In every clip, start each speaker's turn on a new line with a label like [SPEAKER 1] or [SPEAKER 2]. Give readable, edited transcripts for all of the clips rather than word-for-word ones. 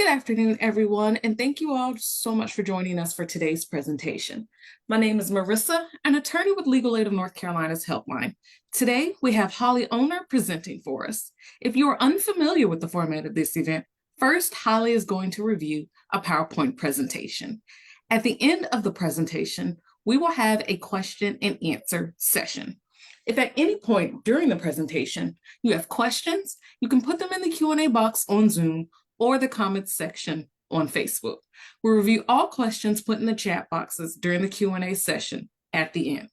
[SPEAKER 1] Good afternoon, everyone, and thank you all so much for joining us for today's presentation. My name is Marissa, an attorney with Legal Aid of North Carolina's Helpline. Today, we have Holly Owner presenting for us. If you are unfamiliar with the format of this event, first, Holly is going to review a PowerPoint presentation. At the end of the presentation, we will have a question and answer session. If at any point during the presentation you have questions, you can put them in the Q&A box on Zoom or the comments section on Facebook. We'll review all questions put in the chat boxes during the Q&A session at the end.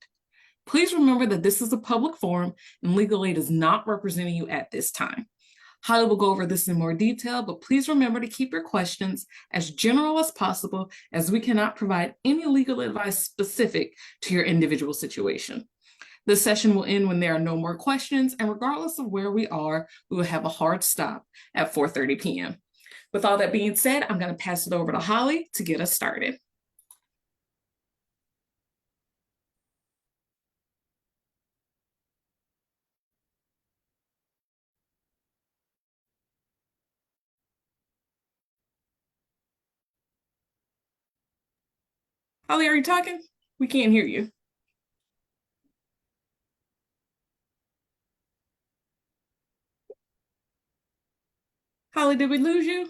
[SPEAKER 1] Please remember that this is a public forum and Legal Aid is not representing you at this time. Holly will go over this in more detail, but please remember to keep your questions as general as possible, as we cannot provide any legal advice specific to your individual situation. The session will end when there are no more questions, and regardless of where we are, we will have a hard stop at 4:30 p.m. With all that being said, I'm going to pass it over to Holly to get us started. Holly, are you talking? We can't hear you. Holly, did we lose you?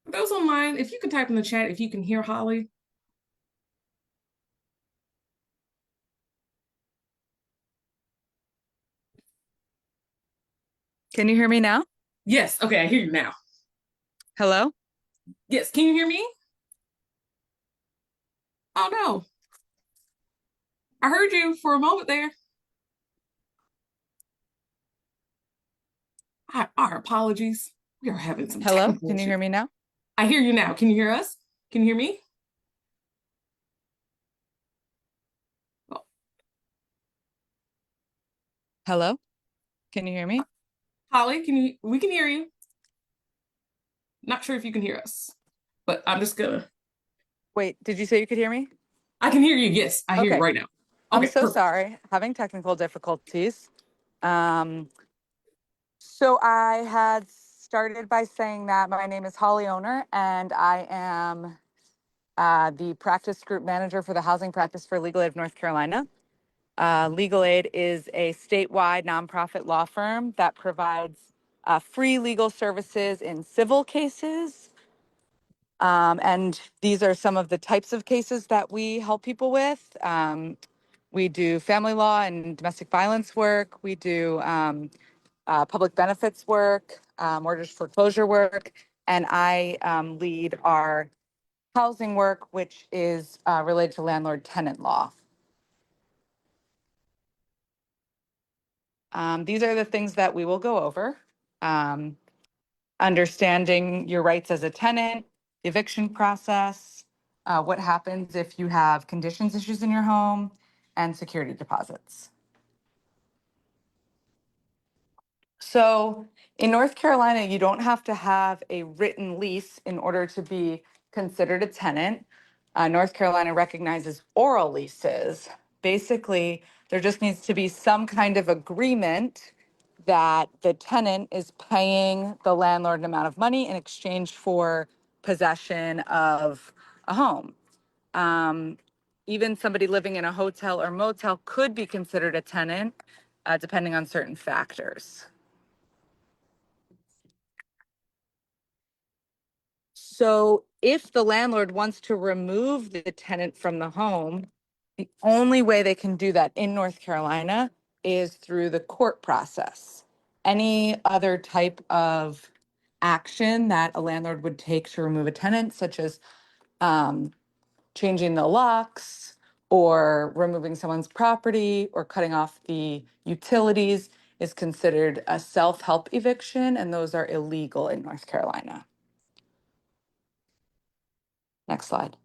[SPEAKER 1] For those online, if you could type in the chat if you can hear Holly.
[SPEAKER 2] Can you hear me now?
[SPEAKER 1] Yes, okay, I hear you now.
[SPEAKER 2] Hello?
[SPEAKER 1] Yes, can you hear me? Oh no. I heard you for a moment there. Our apologies. We are having some
[SPEAKER 2] Hello?
[SPEAKER 1] technical
[SPEAKER 2] Can you
[SPEAKER 1] issues.
[SPEAKER 2] hear me now?
[SPEAKER 1] I hear you now. Can you hear us? Can you hear me? Oh.
[SPEAKER 2] Hello? Can you hear me?
[SPEAKER 1] Holly, we can hear you. Not sure if you can hear us, but I'm just gonna.
[SPEAKER 2] Wait, did you say you could hear me?
[SPEAKER 1] I can hear you. Yes, I hear you right now.
[SPEAKER 2] I'm
[SPEAKER 1] Okay,
[SPEAKER 2] so
[SPEAKER 1] perfect.
[SPEAKER 2] sorry. Having technical difficulties. So I had started by saying that my name is Holly Owner, and I am the practice group manager for the housing practice for Legal Aid of North Carolina. Legal Aid is a statewide nonprofit law firm that provides free legal services in civil cases. And these are some of the types of cases that we help people with. We do family law and domestic violence work. We do public benefits work, mortgage foreclosure work, and I lead our housing work, which is related to landlord-tenant law. These are the things that we will go over. Understanding your rights as a tenant, the eviction process, what happens if you have conditions issues in your home, and security deposits. So in North Carolina, you don't have to have a written lease in order to be considered a tenant. North Carolina recognizes oral leases. Basically, there just needs to be some kind of agreement that the tenant is paying the landlord an amount of money in exchange for possession of a home. Even somebody living in a hotel or motel could be considered a tenant, depending on certain factors. So if the landlord wants to remove the tenant from the home, the only way they can do that in North Carolina is through the court process. Any other type of action that a landlord would take to remove a tenant, such as changing the locks or removing someone's property or cutting off the utilities, is considered a self-help eviction, and those are illegal in North Carolina. Next slide.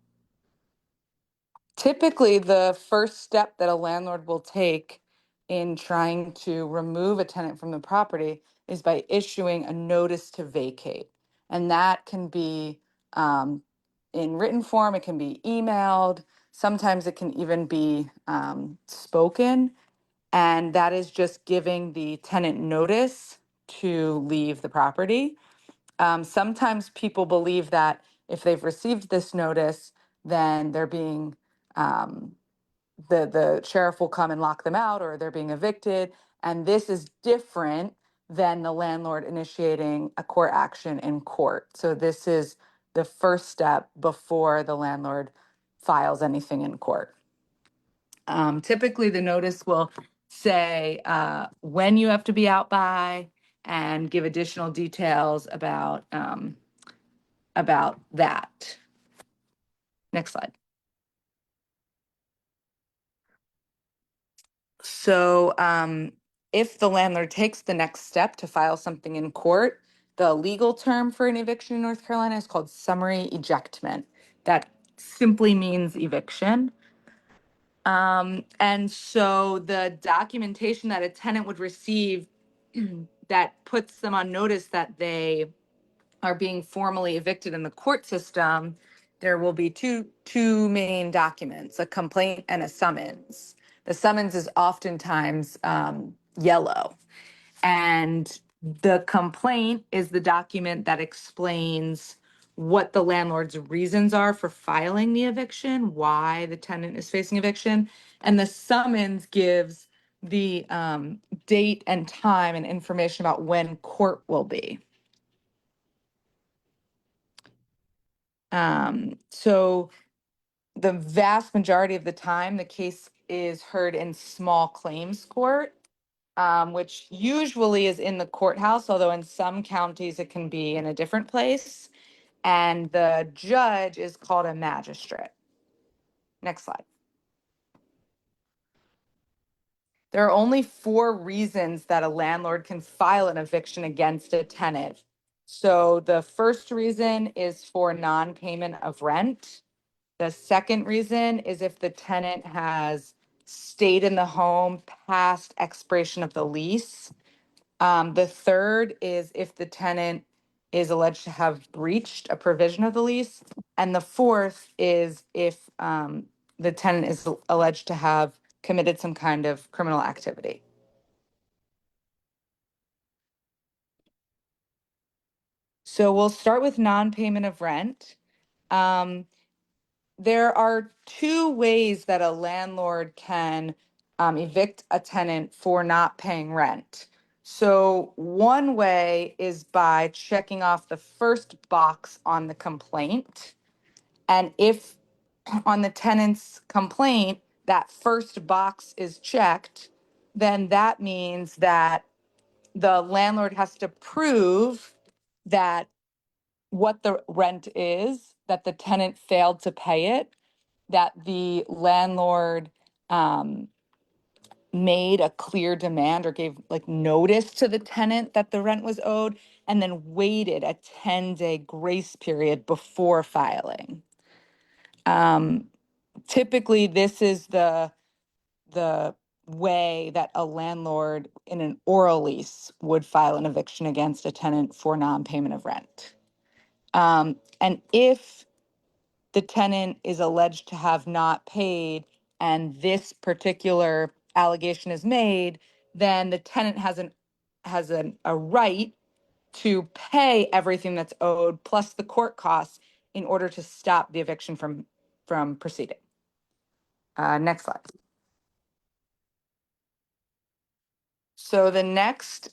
[SPEAKER 2] Typically, the first step that a landlord will take in trying to remove a tenant from the property is by issuing a notice to vacate. And that can be in written form, it can be emailed, sometimes it can even be spoken. And that is just giving the tenant notice to leave the property. Sometimes people believe that if they've received this notice, then they're being the sheriff will come and lock them out, or they're being evicted. And this is different than the landlord initiating a court action in court. So this is the first step before the landlord files anything in court. Typically, the notice will say when you have to be out by and give additional details about that. Next slide. So if the landlord takes the next step to file something in court, the legal term for an eviction in North Carolina is called summary ejectment. That simply means eviction. And so the documentation that a tenant would receive that puts them on notice that they are being formally evicted in the court system, there will be two main documents, a complaint and a summons. The summons is oftentimes yellow, and the complaint is the document that explains what the landlord's reasons are for filing the eviction, why the tenant is facing eviction, and the summons gives the date and time and information about when court will be. So the vast majority of the time, the case is heard in small claims court, which usually is in the courthouse, although in some counties it can be in a different place. And the judge is called a magistrate. Next slide. There are only 4 reasons that a landlord can file an eviction against a tenant. So the first reason is for non-payment of rent. The second reason is if the tenant has stayed in the home past expiration of the lease. The third is if the tenant is alleged to have breached a provision of the lease. And the fourth is if the tenant is alleged to have committed some kind of criminal activity. So we'll start with non-payment of rent. There are 2 ways that a landlord can evict a tenant for not paying rent. So one way is by checking off the first box on the complaint. And if on the tenant's complaint, that first box is checked, then that means that the landlord has to prove that what the rent is, that the tenant failed to pay it, that the landlord made a clear demand or gave like notice to the tenant that the rent was owed, and then waited a 10-day grace period before filing. Typically, this is the way that a landlord in an oral lease would file an eviction against a tenant for non-payment of rent. And if the tenant is alleged to have not paid and this particular allegation is made, then the tenant has a right to pay everything that's owed plus the court costs in order to stop the eviction from proceeding. Next slide. So the next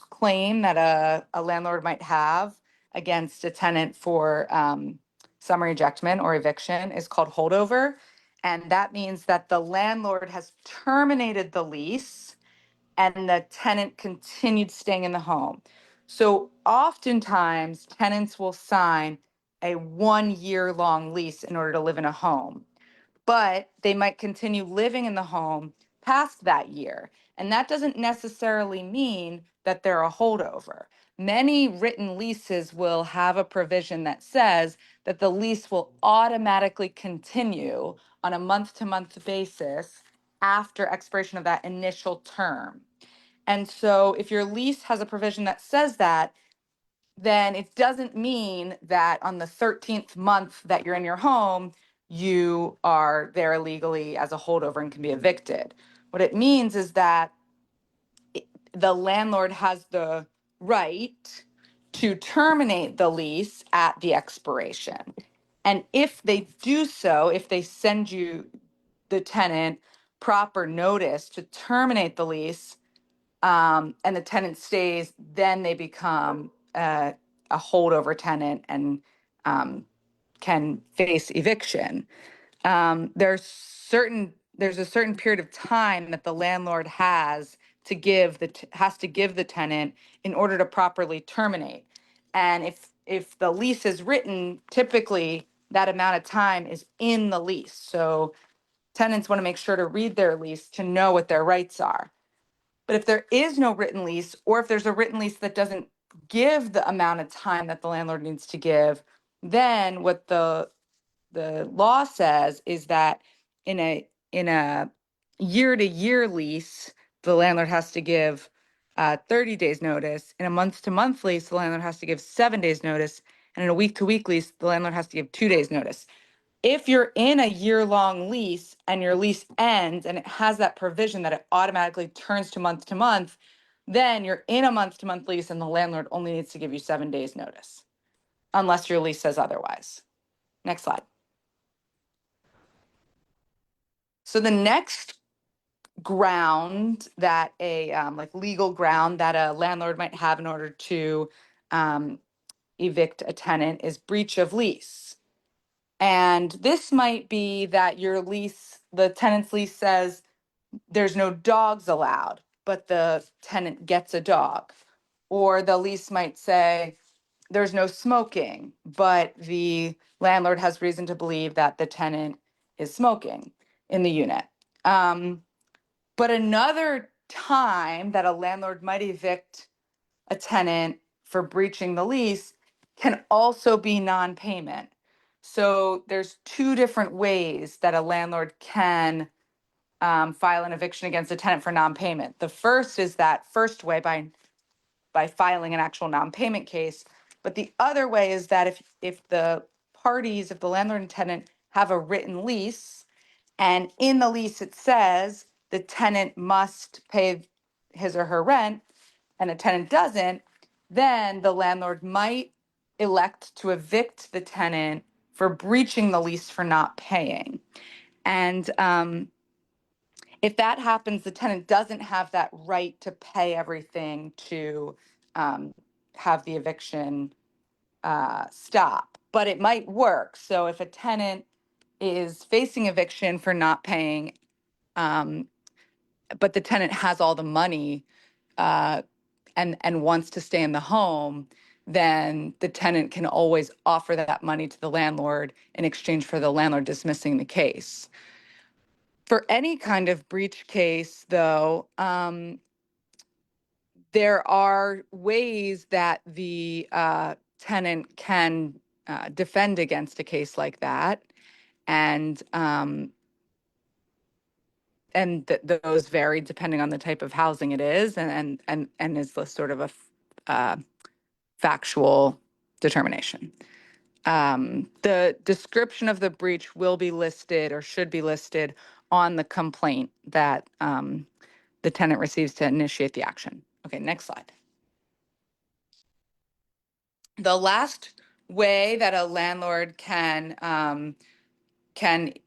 [SPEAKER 2] claim that a landlord might have against a tenant for summary ejectment or eviction is called holdover. And that means that the landlord has terminated the lease and the tenant continued staying in the home. So oftentimes tenants will sign a 1-year long lease in order to live in a home, but they might continue living in the home past that year. And that doesn't necessarily mean that they're a holdover. Many written leases will have a provision that says that the lease will automatically continue on a month-to-month basis after expiration of that initial term. And so if your lease has a provision that says that, then it doesn't mean that on the 13th month that you're in your home, you are there illegally as a holdover and can be evicted. What it means is that the landlord has the right to terminate the lease at the expiration. And if they do so, if they send you, the tenant, proper notice to terminate the lease, and the tenant stays, then they become a holdover tenant and can face eviction. There's a certain period of time that the landlord has to give the tenant in order to properly terminate. And if the lease is written, typically that amount of time is in the lease. So tenants want to make sure to read their lease to know what their rights are. But if there is no written lease, or if there's a written lease that doesn't give the amount of time that the landlord needs to give, then what the law says is that in a year-to-year lease, the landlord has to give 30 days notice. In a month-to-month lease, the landlord has to give 7 days notice. And in a week-to-week lease, the landlord has to give 2 days notice. If you're in a year-long lease and your lease ends and it has that provision that it automatically turns to month, then you're in a month-to-month lease and the landlord only needs to give you 7 days notice, unless your lease says otherwise. Next slide. So the next ground that like legal ground that a landlord might have in order to evict a tenant is breach of lease. And this might be that the tenant's lease says there's no dogs allowed, but the tenant gets a dog. Or the lease might say there's no smoking, but the landlord has reason to believe that the tenant is smoking in the unit. But another time that a landlord might evict a tenant for breaching the lease can also be non-payment. So there's two different ways that a landlord can file an eviction against a tenant for non-payment. The first is that first way by filing an actual non-payment case. But the other way is that if the landlord and tenant have a written lease, and in the lease it says the tenant must pay his or her rent, and the tenant doesn't, then the landlord might elect to evict the tenant for breaching the lease for not paying. And if that happens, the tenant doesn't have that right to pay everything to have the eviction stop, but it might work. So if a tenant is facing eviction for not paying, but the tenant has all the money and wants to stay in the home, then the tenant can always offer that money to the landlord in exchange for the landlord dismissing the case. For any kind of breach case, though, there are ways that the tenant can defend against a case like that, and those vary depending on the type of housing it is, and is the sort of a factual determination. The description of the breach will be listed or should be listed on the complaint that the tenant receives to initiate the action. Okay, next slide. The last way that a landlord can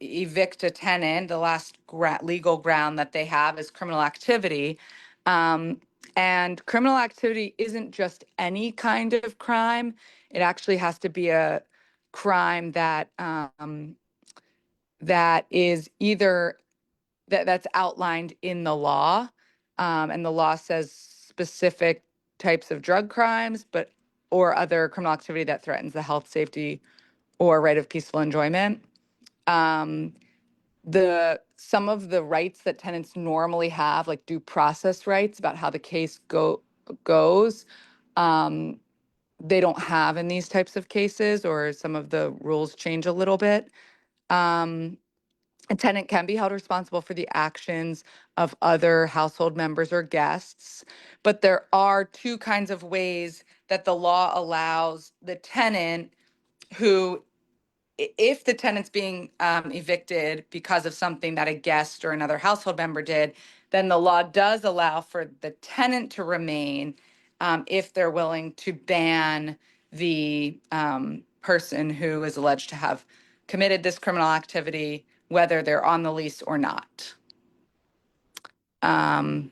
[SPEAKER 2] evict a tenant, the last legal ground that they have is criminal activity. And criminal activity isn't just any kind of crime. It actually has to be a crime that that is either that's outlined in the law, and the law says specific types of drug crimes, or other criminal activity that threatens the health, safety, or right of peaceful enjoyment. Some of the rights that tenants normally have, like due process rights about how the case goes, they don't have in these types of cases, or some of the rules change a little bit. A tenant can be held responsible for the actions of other household members or guests, but there are two kinds of ways that the law allows the tenant who, if the tenant's being evicted because of something that a guest or another household member did, then the law does allow for the tenant to remain if they're willing to ban the person who is alleged to have committed this criminal activity, whether they're on the lease or not. And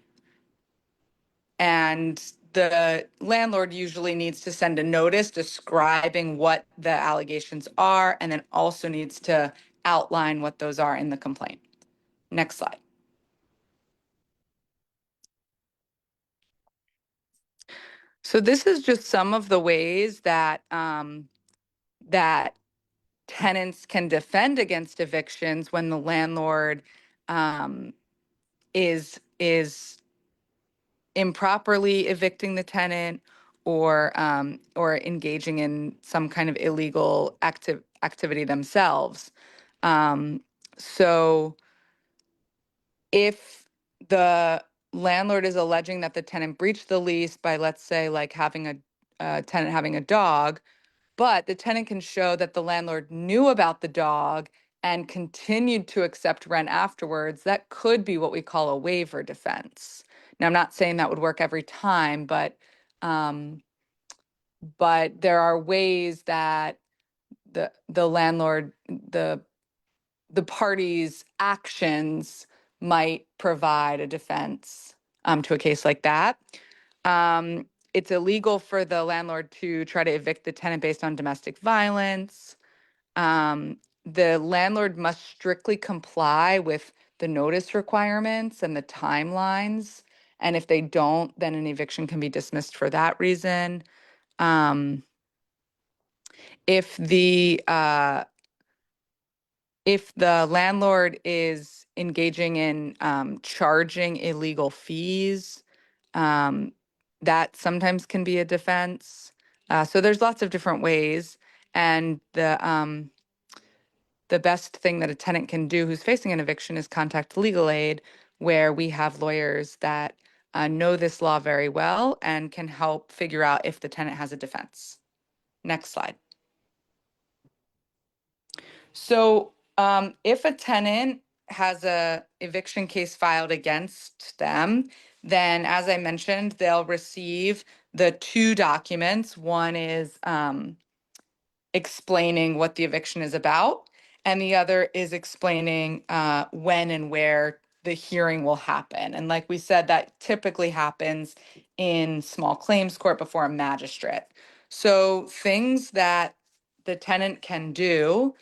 [SPEAKER 2] the landlord usually needs to send a notice describing what the allegations are, and then also needs to outline what those are in the complaint. Next slide. So this is just some of the ways that that tenants can defend against evictions when the landlord is improperly evicting the tenant, or engaging in some kind of illegal activity themselves. So if the landlord is alleging that the tenant breached the lease by, let's say, like having a tenant having a dog, but the tenant can show that the landlord knew about the dog and continued to accept rent afterwards, that could be what we call a waiver defense. Now, I'm not saying that would work every time, um, but there are ways that the landlord, the party's actions might provide a defense to a case like that. It's illegal for the landlord to try to evict the tenant based on domestic violence. The landlord must strictly comply with the notice requirements and the timelines. And if they don't, then an eviction can be dismissed for that reason. Um, if the uh, if the landlord is engaging in charging illegal fees, um, that sometimes can be a defense. So there's lots of different ways, and the best thing that a tenant can do who's facing an eviction is contact legal aid, where we have lawyers that know this law very well and can help figure out if the tenant has a defense. Next slide. So if a tenant has a eviction case filed against them, then as I mentioned, they'll receive the two documents. One is explaining what the eviction is about, and the other is explaining when and where the hearing will happen. And like we said, that typically happens in small claims court before a magistrate. So things that the tenant can do,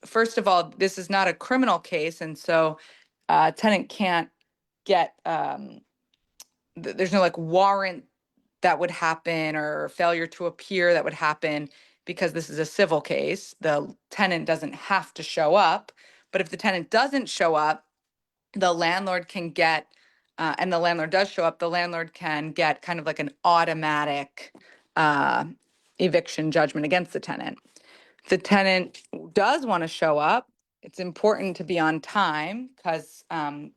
[SPEAKER 2] first of all, this is not a criminal case, and so tenant can't get there's no like warrant that would happen, or failure to appear that would happen, because this is a civil case. The tenant doesn't have to show up, but if the tenant doesn't show up, the landlord can get, and the landlord does show up, the landlord can get kind of like an automatic eviction judgment against the tenant. If the tenant does want to show up, it's important to be on time, because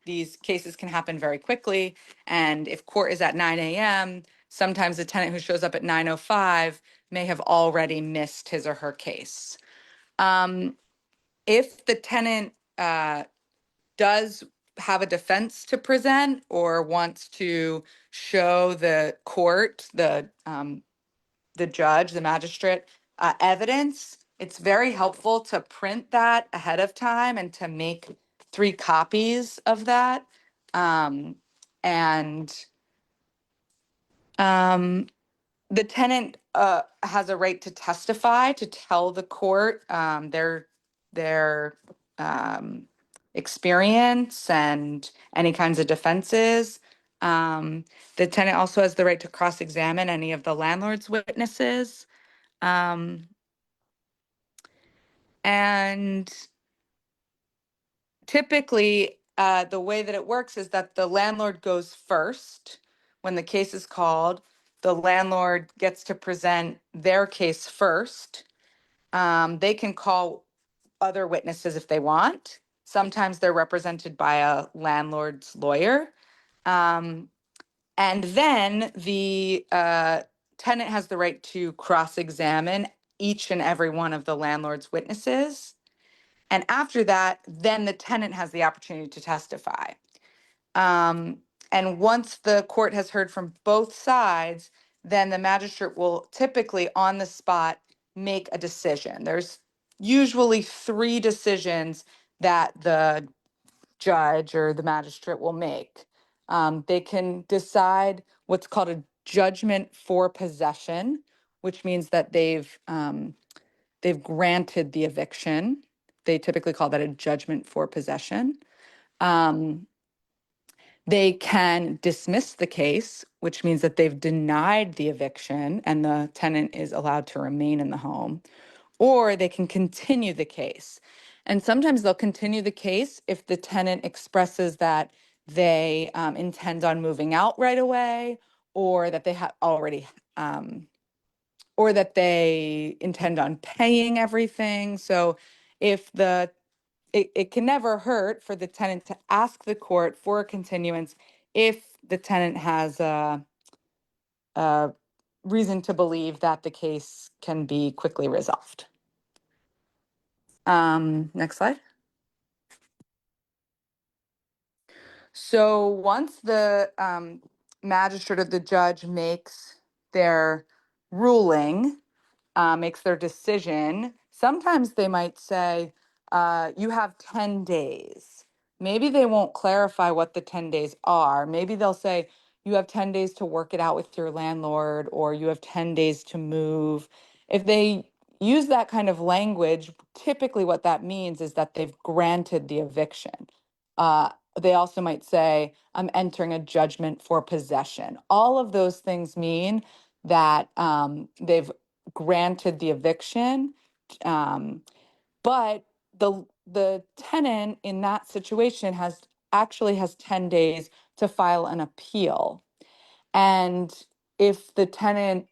[SPEAKER 2] these cases can happen very quickly. And if court is at 9 a.m., sometimes the tenant who shows up at 9:05 may have already missed his or her case. If the tenant does have a defense to present, or wants to show the court, the judge, the magistrate, evidence, it's very helpful to print that ahead of time and to make 3 copies of that. And the tenant has a right to testify, to tell the court their experience and any kinds of defenses. The tenant also has the right to cross-examine any of the landlord's witnesses. And typically, the way that it works is that the landlord goes first. When the case is called, the landlord gets to present their case first. They can call other witnesses if they want. Sometimes they're represented by a landlord's lawyer. And then the tenant has the right to cross-examine each and every one of the landlord's witnesses. And after that, then the tenant has the opportunity to testify. Um, and once the court has heard from both sides, then the magistrate will typically on the spot make a decision. There's usually three decisions that the judge or the magistrate will make. They can decide what's called a judgment for possession, which means that they've granted the eviction. They typically call that a judgment for possession. Um, they can dismiss the case, which means that they've denied the eviction and the tenant is allowed to remain in the home, or they can continue the case. And sometimes they'll continue the case if the tenant expresses that they intend on moving out right away, or that they have already, or that they intend on paying everything. So if it can never hurt for the tenant to ask the court for a continuance if the tenant has a reason to believe that the case can be quickly resolved. Next slide. So once the magistrate or the judge makes their ruling, makes their decision, sometimes they might say, you have 10 days. Maybe they won't clarify what the 10 days are. Maybe they'll say, you have 10 days to work it out with your landlord, or you have 10 days to move. If they use that kind of language, typically what that means is that they've granted the eviction. They also might say, I'm entering a judgment for possession. All of those things mean that they've granted the eviction, but the tenant in that situation has 10 days to file an appeal. And if the tenant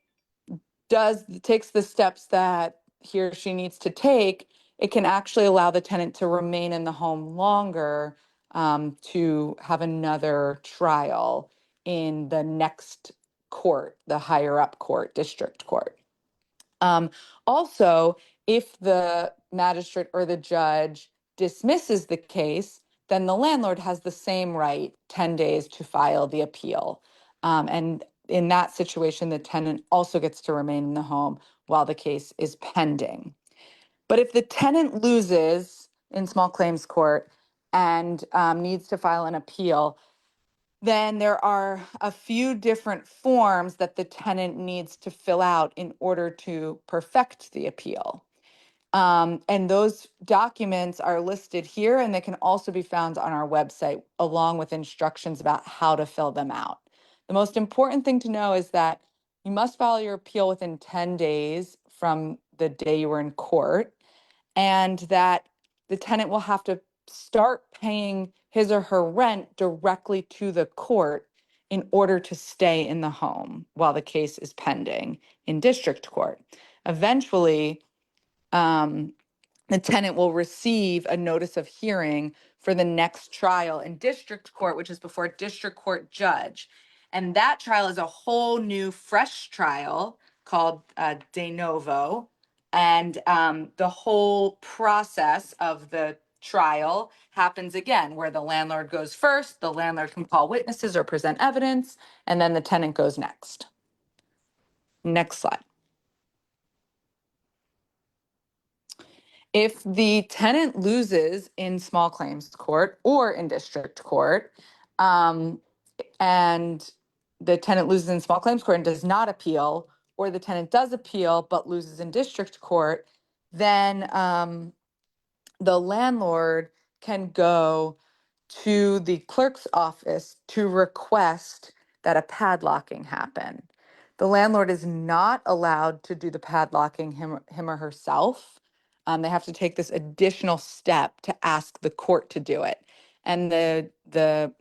[SPEAKER 2] takes the steps that he or she needs to take, it can actually allow the tenant to remain in the home longer, to have another trial in the next court, the higher up court, district court. Also, if the magistrate or the judge dismisses the case, then the landlord has the same right, 10 days to file the appeal. And in that situation, the tenant also gets to remain in the home while the case is pending. But if the tenant loses in small claims court and needs to file an appeal, then there are a few different forms that the tenant needs to fill out in order to perfect the appeal. And those documents are listed here, and they can also be found on our website, along with instructions about how to fill them out. The most important thing to know is that you must file your appeal within 10 days from the day you were in court, and that the tenant will have to start paying his or her rent directly to the court in order to stay in the home while the case is pending in district court. Eventually, the tenant will receive a notice of hearing for the next trial in district court, which is before a district court judge. And that trial is a whole new, fresh trial called de novo. And the whole process of the trial happens again, where the landlord goes first, the landlord can call witnesses or present evidence, and then the tenant goes next. Next slide. If the tenant loses in small claims court or in district court, and the tenant loses in small claims court and does not appeal, or the tenant does appeal but loses in district court, then the landlord can go to the clerk's office to request that a padlocking happen. The landlord is not allowed to do the padlocking him or herself. They have to take this additional step to ask the court to do it. And the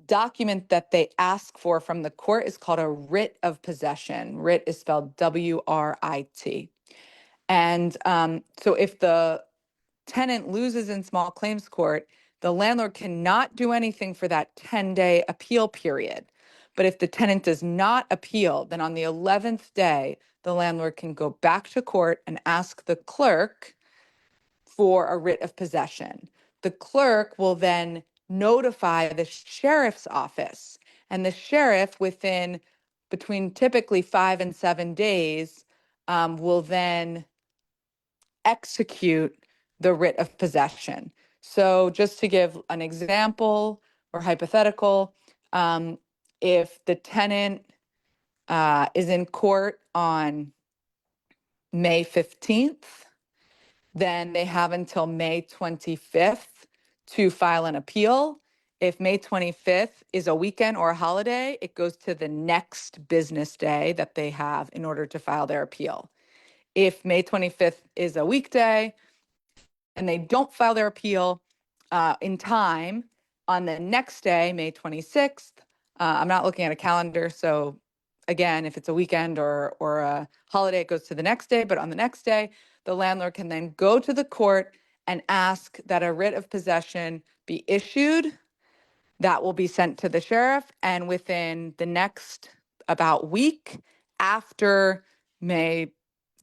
[SPEAKER 2] document that they ask for from the court is called a writ of possession. Writ is spelled W-R-I-T. And so if the tenant loses in small claims court, the landlord cannot do anything for that 10-day appeal period. But if the tenant does not appeal, then on the 11th day, the landlord can go back to court and ask the clerk for a writ of possession. The clerk will then notify the sheriff's office. And the sheriff, within between typically 5 and 7 days, will then execute the writ of possession. So, just to give an example or hypothetical, um, if the tenant is in court on May 15th, then they have until May 25th to file an appeal. If May 25th is a weekend or a holiday, it goes to the next business day that they have in order to file their appeal. If May 25th is a weekday and they don't file their appeal in time, on the next day, May 26th, I'm not looking at a calendar, so again, if it's a weekend or a holiday, it goes to the next day. But on the next day, the landlord can then go to the court and ask that a writ of possession be issued. That will be sent to the sheriff, and within the next about week after May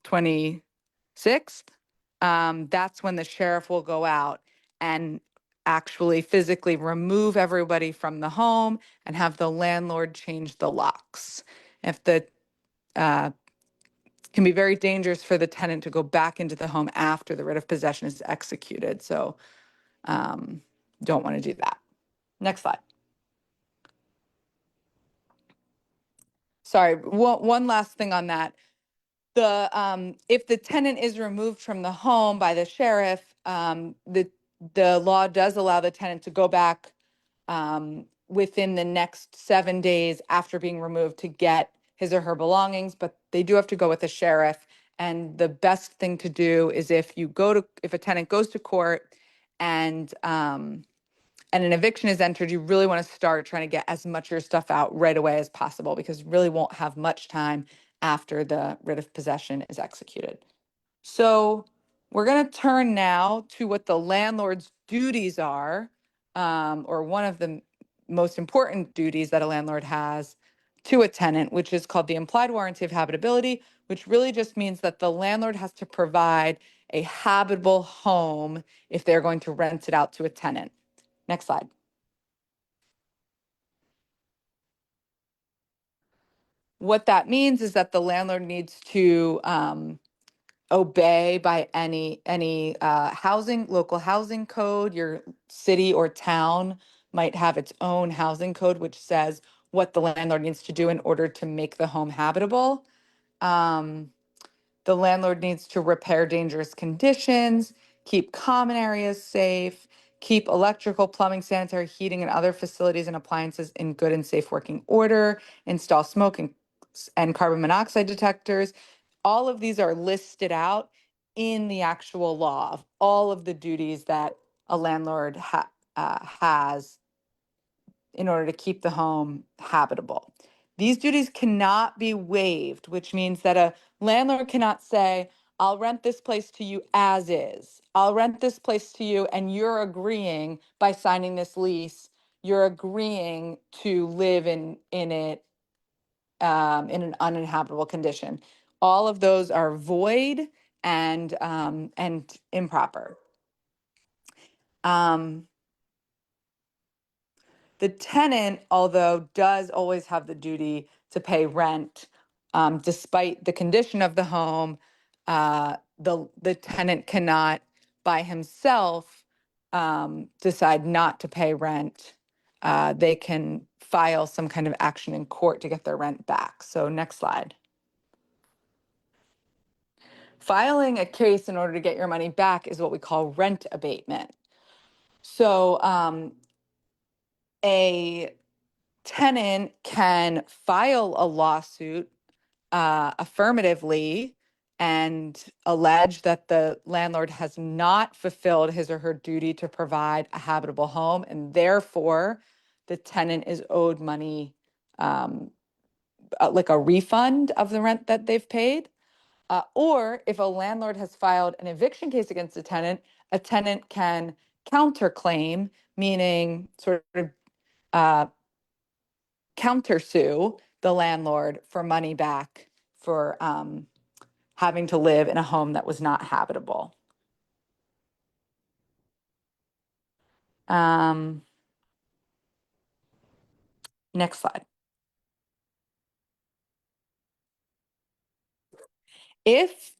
[SPEAKER 2] 26th, that's when the sheriff will go out and actually physically remove everybody from the home and have the landlord change the locks. If the can be very dangerous for the tenant to go back into the home after the writ of possession is executed. So don't want to do that. Next slide. Sorry, one last thing on that. If the tenant is removed from the home by the sheriff, the law does allow the tenant to go back within the next 7 days after being removed to get his or her belongings, but they do have to go with the sheriff. And the best thing to do is if a tenant goes to court and and an eviction is entered, you really want to start trying to get as much of your stuff out right away as possible, because you really won't have much time after the writ of possession is executed. So we're going to turn now to what the landlord's duties are, or one of the most important duties that a landlord has to a tenant, which is called the implied warranty of habitability, which really just means that the landlord has to provide a habitable home if they're going to rent it out to a tenant. Next slide. What that means is that the landlord needs to obey by any local housing code. Your city or town might have its own housing code, which says what the landlord needs to do in order to make the home habitable. Um, The landlord needs to repair dangerous conditions, keep common areas safe, keep electrical, plumbing, sanitary, heating, and other facilities and appliances in good and safe working order, install smoke and carbon monoxide detectors. All of these are listed out in the actual law of all of the duties that a landlord has in order to keep the home habitable. These duties cannot be waived, which means that a landlord cannot say, I'll rent this place to you as is. I'll rent this place to you, and you're agreeing by signing this lease, you're agreeing to live in it in an uninhabitable condition. All of those are void and improper. Um, The tenant, although, does always have the duty to pay rent, despite the condition of the home. The tenant cannot, by himself, decide not to pay rent. They can file some kind of action in court to get their rent back. So, next slide. Filing a case in order to get your money back is what we call rent abatement. So, a tenant can file a lawsuit affirmatively and allege that the landlord has not fulfilled his or her duty to provide a habitable home, and therefore the tenant is owed money, like a refund of the rent that they've paid. Or if a landlord has filed an eviction case against a tenant can counterclaim, meaning sort of uh, countersue the landlord for money back for having to live in a home that was not habitable. Next slide. If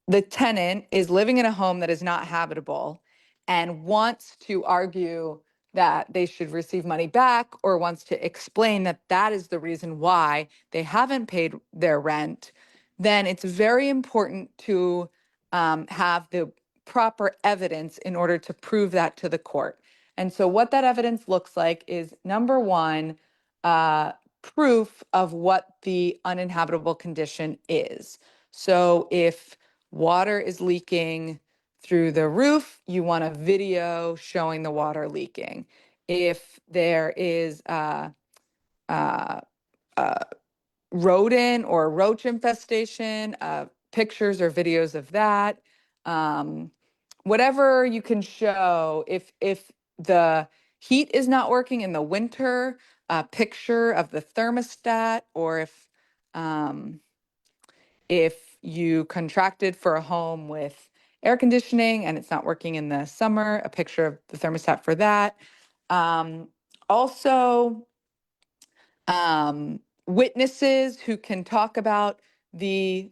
[SPEAKER 2] the tenant is living in a home that is not habitable and wants to argue that they should receive money back, or wants to explain that that is the reason why they haven't paid their rent, then it's very important to have the proper evidence in order to prove that to the court. And so what that evidence looks like is, number one, proof of what the uninhabitable condition is. So if water is leaking through the roof, you want a video showing the water leaking. If there is a rodent or roach infestation, pictures or videos of that. Whatever you can show. If the heat is not working in the winter, a picture of the thermostat, or um, if you contracted for a home with air conditioning and it's not working in the summer, a picture of the thermostat for that. Also, witnesses who can talk about the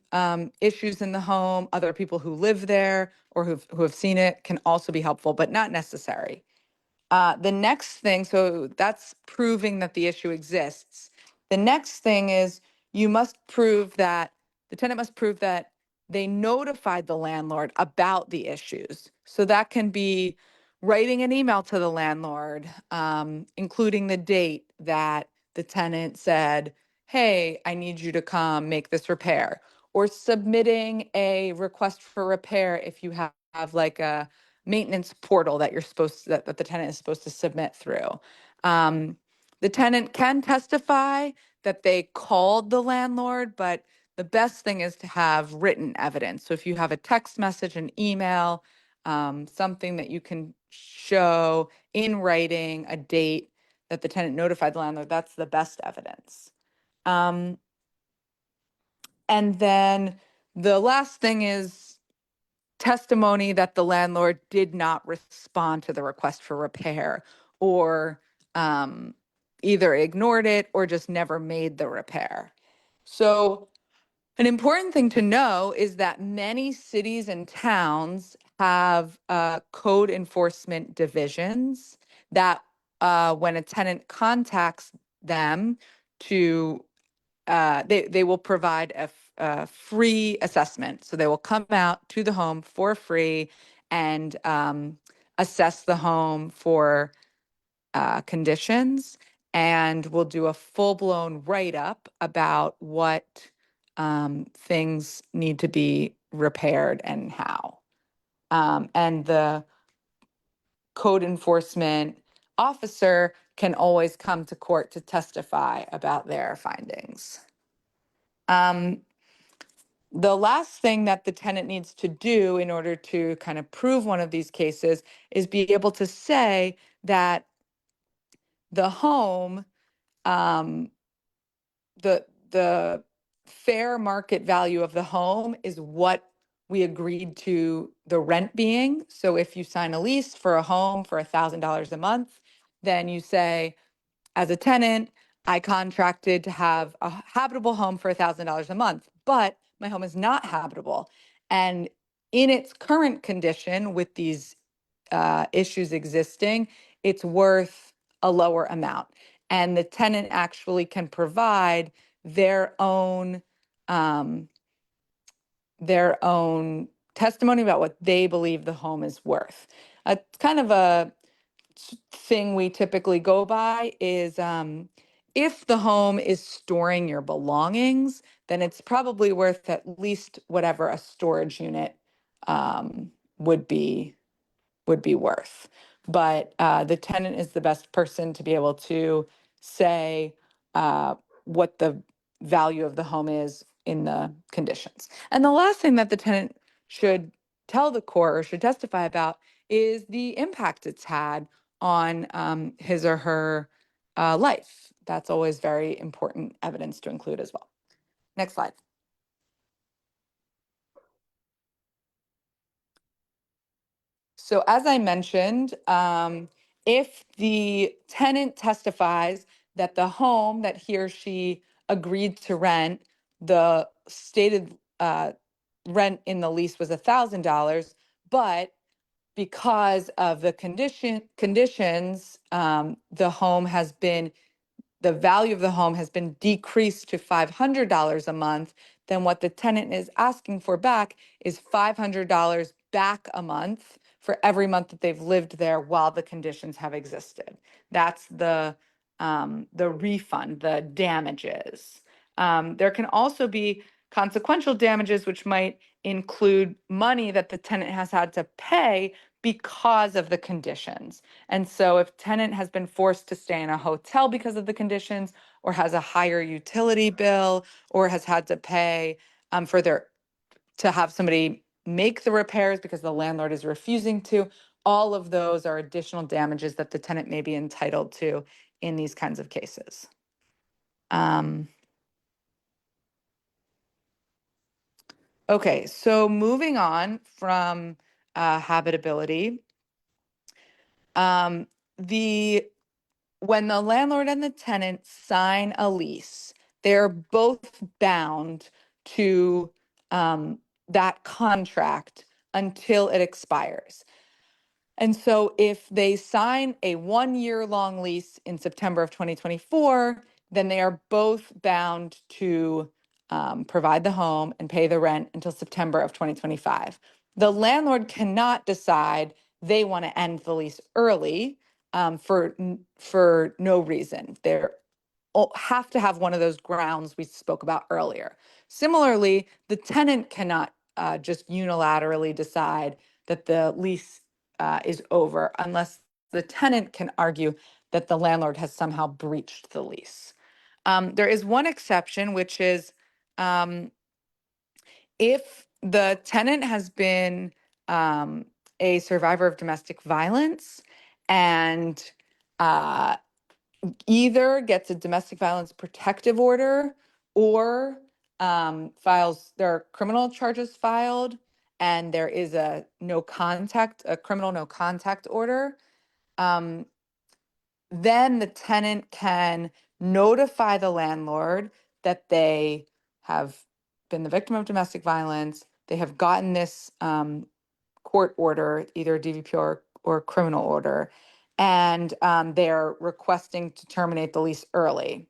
[SPEAKER 2] issues in the home, other people who live there or who have seen it, can also be helpful, but not necessary. The next thing, so that's proving that the issue exists. The next thing is you must prove that the tenant must prove that they notified the landlord about the issues. So that can be writing an email to the landlord, including the date that the tenant said, hey, I need you to come make this repair, or submitting a request for repair if you have like a maintenance portal that that the tenant is supposed to submit through. Um, the tenant can testify that they called the landlord, but the best thing is to have written evidence. So if you have a text message, an email, something that you can show in writing, a date that the tenant notified the landlord, that's the best evidence. Um, and then the last thing is testimony that the landlord did not respond to the request for repair, or either ignored it or just never made the repair. So an important thing to know is that many cities and towns have code enforcement divisions that when a tenant contacts them to they will provide a free assessment. So they will come out to the home for free and assess the home for conditions, and will do a full-blown write-up about what things need to be repaired and how. And the code enforcement officer can always come to court to testify about their findings. Um, the last thing that the tenant needs to do in order to kind of prove one of these cases is be able to say that the home, um, the fair market value of the home is what we agreed to the rent being. So if you sign a lease for a home for $1,000 a month, then you say, as a tenant, I contracted to have a habitable home for $1,000 a month, but my home is not habitable. And in its current condition, with these issues existing, it's worth a lower amount. And the tenant actually can provide their own um, their own testimony about what they believe the home is worth. Kind of a thing we typically go by is if the home is storing your belongings, then it's probably worth at least whatever a storage unit um, would be would be worth. But the tenant is the best person to be able to say what the value of the home is in the conditions. And the last thing that the tenant should tell the court or should testify about is the impact it's had on his or her life. That's always very important evidence to include as well. Next slide. So as I mentioned, if the tenant testifies that the home that he or she agreed to rent, the stated rent in the lease was $1,000, but because of the conditions, the value of the home has been decreased to $500 a month, then what the tenant is asking for back is $500 back a month for every month that they've lived there while the conditions have existed. That's the refund, the damages. There can also be consequential damages, which might include money that the tenant has had to pay because of the conditions. And so if tenant has been forced to stay in a hotel because of the conditions, or has a higher utility bill, or has had to pay to have somebody make the repairs because the landlord is refusing to, all of those are additional damages that the tenant may be entitled to in these kinds of cases. Okay, so moving on from habitability, the when the landlord and the tenant sign a lease, they're both bound to that contract until it expires. And so if they sign a 1 year long lease in September of 2024, then they are both bound to provide the home and pay the rent until September of 2025. The landlord cannot decide they want to end the lease early for no reason. They're have to have one of those grounds we spoke about earlier. Similarly, the tenant cannot just unilaterally decide that the lease is over unless the tenant can argue that the landlord has somehow breached the lease. There is one exception, which is if the tenant has been a survivor of domestic violence and either gets a domestic violence protective order or there are criminal charges filed, and there is a criminal no contact order. Then the tenant can notify the landlord that they have been the victim of domestic violence. They have gotten this court order, either a DVP or criminal order, and they're requesting to terminate the lease early.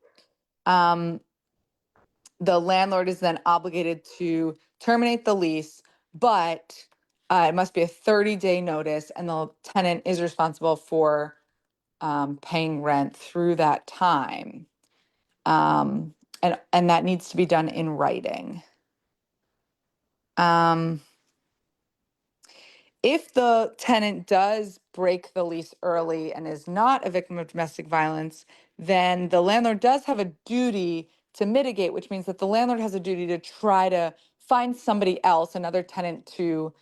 [SPEAKER 2] The landlord is then obligated to terminate the lease, but it must be a 30-day notice, and the tenant is responsible for paying rent through that time. And that needs to be done in writing. If the tenant does break the lease early and is not a victim of domestic violence, then the landlord does have a duty to mitigate, which means that the landlord has a duty to try to find somebody else, another tenant, to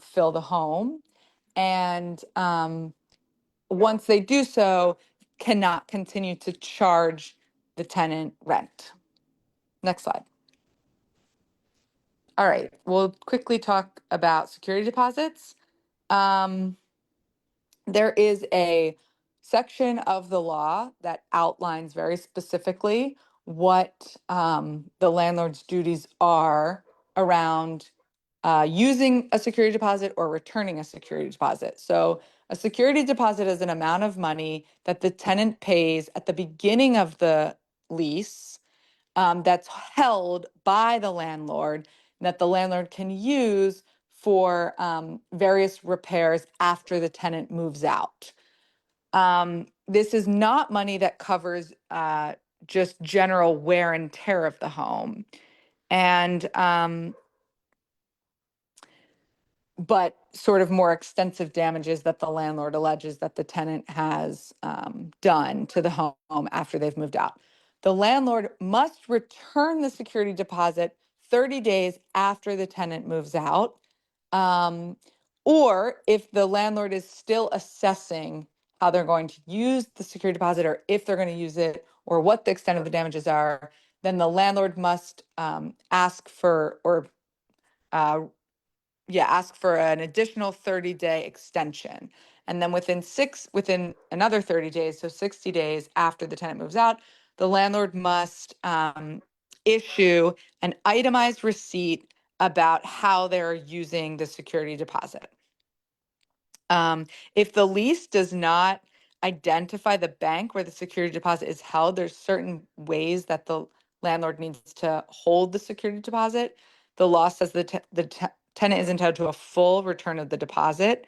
[SPEAKER 2] fill the home. And once they do so, cannot continue to charge the tenant rent. Next slide. All right, we'll quickly talk about security deposits. There is a section of the law that outlines very specifically what the landlord's duties are around using a security deposit or returning a security deposit. So a security deposit is an amount of money that the tenant pays at the beginning of the lease that's held by the landlord, that the landlord can use for various repairs after the tenant moves out. This is not money that covers just general wear and tear of the home. And but sort of more extensive damages that the landlord alleges that the tenant has done to the home after they've moved out. The landlord must return the security deposit 30 days after the tenant moves out. Or if the landlord is still assessing how they're going to use the security deposit, or if they're going to use it, or what the extent of the damages are, then the landlord must ask for an additional 30-day extension. And then within another 30 days, so 60 days after the tenant moves out, the landlord must issue an itemized receipt about how they're using the security deposit. If the lease does not identify the bank where the security deposit is held, there's certain ways that the landlord needs to hold the security deposit. The law says the tenant is entitled to a full return of the deposit.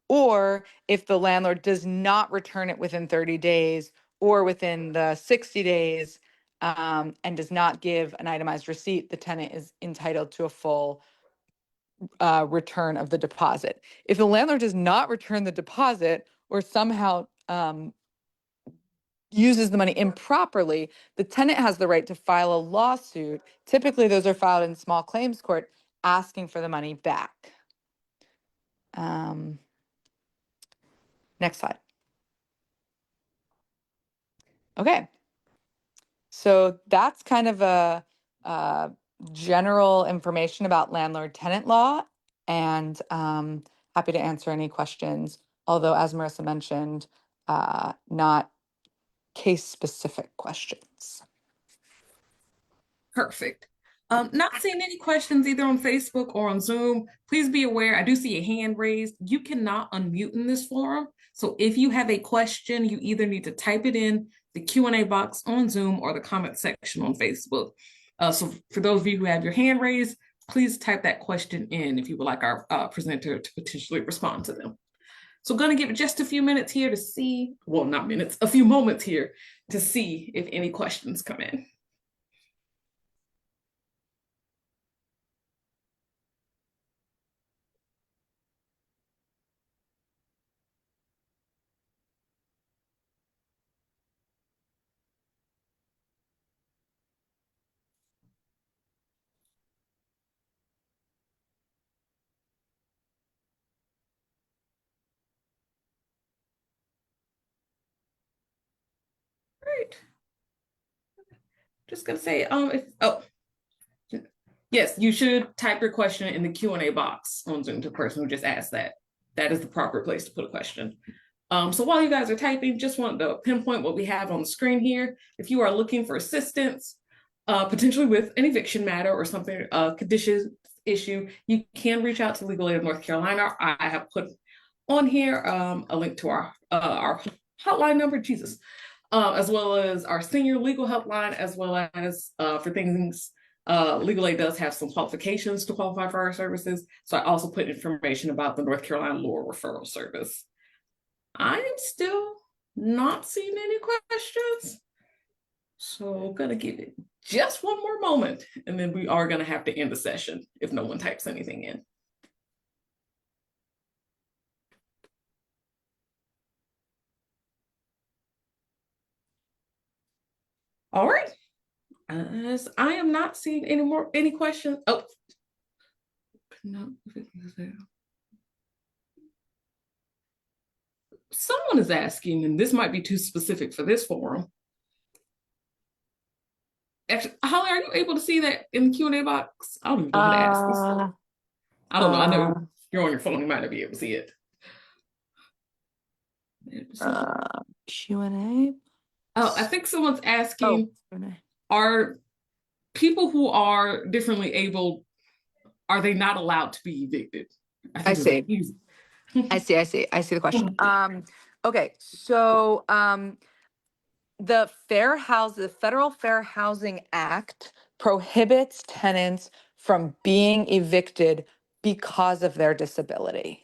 [SPEAKER 2] Or if the landlord does not return it within 30 days or within the 60 days, and does not give an itemized receipt, the tenant is entitled to a full return of the deposit. If the landlord does not return the deposit or somehow uses the money improperly, the tenant has the right to file a lawsuit. Typically, those are filed in small claims court asking for the money back. Next slide. Okay. So that's kind of a general information about landlord-tenant law, and happy to answer any questions. Although, as Marissa mentioned, not case-specific questions.
[SPEAKER 1] Perfect. Not seeing any questions either on Facebook or on Zoom. Please be aware, I do see a hand raised. You cannot unmute in this forum. So if you have a question, you either need to type it in the Q&A box on Zoom or the comment section on Facebook. So for those of you who have your hand raised, please type that question in if you would like our presenter to potentially respond to them. So going to give it just a few minutes here to see, well, not minutes, a few moments here to see if any questions come in. Great. Just gonna say, yes, you should type your question in the Q&A box on Zoom to the person who just asked that. That is the proper place to put a question. So while you guys are typing, just want to pinpoint what we have on the screen here. If you are looking for assistance, potentially with an eviction matter or something, conditions issue, you can reach out to Legal Aid of North Carolina. I have put on here a link to our hotline number, Jesus, as well as our senior legal helpline, as well as for things, Legal Aid does have some qualifications to qualify for our services. So I also put information about the North Carolina Law Referral Service. I am still not seeing any questions. So I'm gonna give it just one more moment, and then we are gonna have to end the session if no one types anything in. All right. As I am not seeing any questions. Oh, no. Someone is asking, and this might be too specific for this forum. Actually, Holly, are you able to see that in the Q&A box? I don't even know how to ask this. I don't know. I know you're on your phone. You might not be able to see it.
[SPEAKER 2] Q&A.
[SPEAKER 1] Oh, I think someone's asking, are people who are differently able, are they not allowed to be evicted?
[SPEAKER 2] I see. I see the question. Okay, so the Federal Fair Housing Act prohibits tenants from being evicted because of their disability.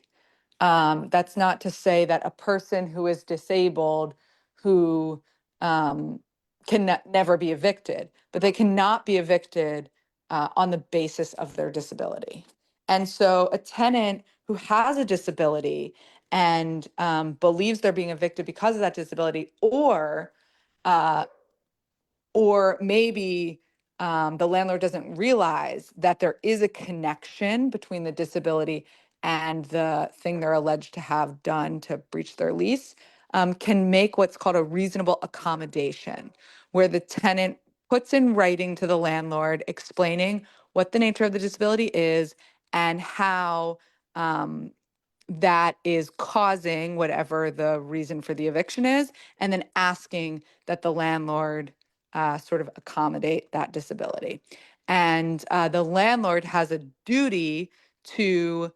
[SPEAKER 2] That's not to say that a person who is disabled who can never be evicted, but they cannot be evicted on the basis of their disability. And so a tenant who has a disability and believes they're being evicted because of that disability, or maybe the landlord doesn't realize that there is a connection between the disability and the thing they're alleged to have done to breach their lease, can make what's called a reasonable accommodation, where the tenant puts in writing to the landlord explaining what the nature of the disability is and how that is causing whatever the reason for the eviction is, and then asking that the landlord sort of accommodate that disability. And the landlord has a duty to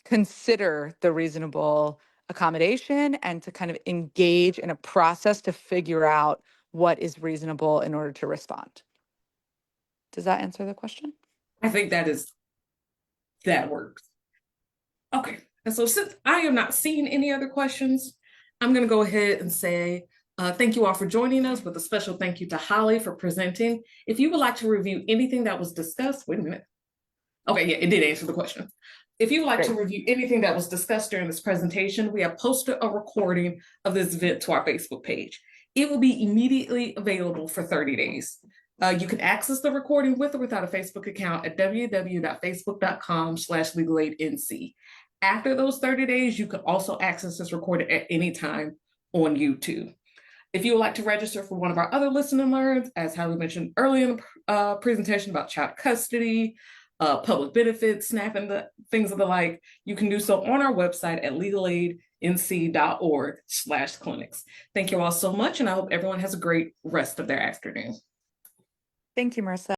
[SPEAKER 2] consider the reasonable accommodation and to kind of engage in a process to figure out what is reasonable in order to respond. Does that answer the question?
[SPEAKER 1] I think that works. Okay, and so since I am not seeing any other questions, I'm going to go ahead and say thank you all for joining us, with a special thank you to Holly for presenting. If you would like to review anything that was discussed, wait a minute. Okay, yeah, it did answer the question. If you would like to review anything that was discussed during this presentation, we have posted a recording of this event to our Facebook page. It will be immediately available for 30 days. You can access the recording with or without a Facebook account at www.facebook.com/legalaidnc. After those 30 days, you can also access this recording at any time on YouTube. If you would like to register for one of our other Listen and Learns, as Hallie mentioned earlier in the presentation about child custody, public benefits, SNAP, and the things of the like, you can do so on our website at legalaidnc.org/clinics. Thank you all so much, and I hope everyone has a great rest of their afternoon.
[SPEAKER 2] Thank you, Marissa.